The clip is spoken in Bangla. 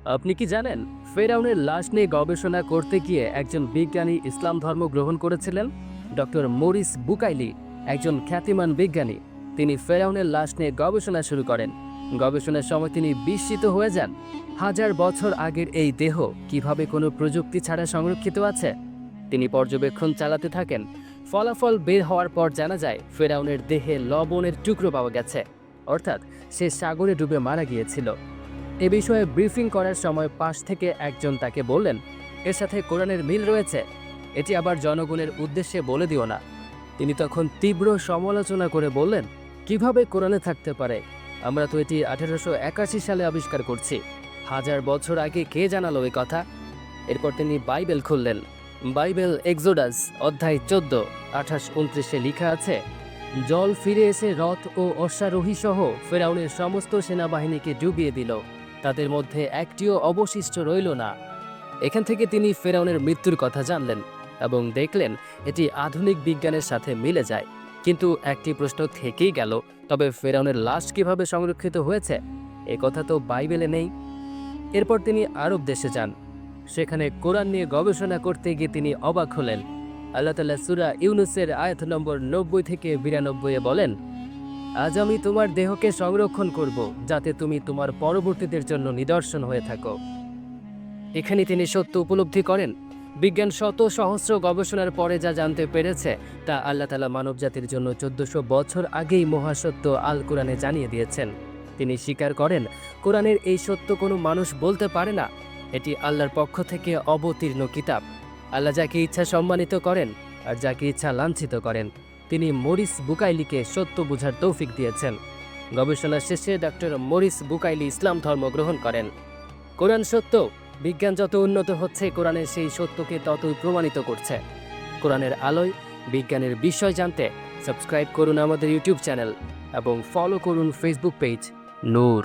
আপনি কি জানেন ফেরাউনের লাশ নিয়ে গবেষণা করতে গিয়ে একজন বিজ্ঞানী ইসলাম ধর্ম গ্রহণ করেছিলেন? ডক্টর মরিস বুকাইলি একজন খ্যাতিমান বিজ্ঞানী। তিনি ফেরাউনের লাশ নিয়ে গবেষণা শুরু করেন। গবেষণার সময় তিনি বিস্মিত হয়ে যান। হাজার বছর আগের এই দেহ কিভাবে কোনো প্রযুক্তি ছাড়া সংরক্ষিত আছে। তিনি পর্যবেক্ষণ চালাতে থাকেন। ফলাফল বের হওয়ার পর জানা যায় ফেরাউনের দেহে লবণের টুকরো পাওয়া গেছে, অর্থাৎ সে সাগরে ডুবে মারা গিয়েছিল। এ বিষয়ে ব্রিফিং করার সময় পাশ থেকে একজন তাকে বললেন, এর সাথে কোরআনের মিল রয়েছে, এটি আবার জনগণের উদ্দেশ্যে বলে দিও না। তিনি তখন তীব্র সমালোচনা করে বললেন, কিভাবে কোরআনে থাকতে পারে? আমরা তো এটি 1881 সালে আবিষ্কার করছি। হাজার বছর আগে কে জানালো এই কথা? এরপর তিনি বাইবেল খুললেন। বাইবেল এক্সোডাস অধ্যায় 14, 28-29-এ লেখা আছে, জল ফিরে এসে রথ ও অশ্বারোহী সহ ফেরাউনের সমস্ত সেনাবাহিনীকে ডুবিয়ে দিল, তাদের মধ্যে একটিও অবশিষ্ট রইল না। এখান থেকে তিনি ফেরাউনের মৃত্যুর কথা জানলেন এবং দেখলেন এটি আধুনিক বিজ্ঞানের সাথে মিলে যায়। কিন্তু একটি প্রশ্ন থেকেই গেল, তবে ফেরাউনের লাশ কিভাবে সংরক্ষিত হয়েছে? এ কথা তো বাইবেলে নেই। এরপর তিনি আরব দেশে যান। সেখানে কোরআন নিয়ে গবেষণা করতে গিয়ে তিনি অবাক হলেন। আল্লাহ তাআলা সূরা ইউনূসের আয়াত নম্বর 90-92 বলেন, আজ আমি তোমার দেহকে সংরক্ষণ করব, যাতে তুমি তোমার পরবর্তীদের জন্য নিদর্শন হয়ে থাকো। এখানে তিনি সত্য উপলব্ধি করেন, বিজ্ঞান শত সহস্র গবেষণার পরে যা জানতে পেরেছে তা আল্লাহ তাআলা মানবজাতির জন্য 1400 বছর আগেই মহাসত্য আল কোরআনে জানিয়ে দিয়েছেন। তিনি স্বীকার করেন, কোরআনের এই সত্য কোনো মানুষ বলতে পারে না, এটি আল্লাহর পক্ষ থেকে অবতীর্ণ কিতাব। আল্লাহ যাকে ইচ্ছা সম্মানিত করেন আর যাকে ইচ্ছা লাঞ্ছিত করেন। তিনি মরিস বুকাইলিকে সত্য বুঝার তৌফিক দিয়েছেন। গবেষণা শেষে ডক্টর মরিস বুকাইলি ইসলাম ধর্ম গ্রহণ করেন। কোরআন সত্য, বিজ্ঞান যত উন্নত হচ্ছে কোরআনের সেই সত্যকে ততই প্রমাণিত করছে। কোরআনের আলোয় বিজ্ঞানের বিষয় জানতে সাবস্ক্রাইব করুন আমাদের ইউটিউব চ্যানেল এবং ফলো করুন ফেসবুক পেজ নূর।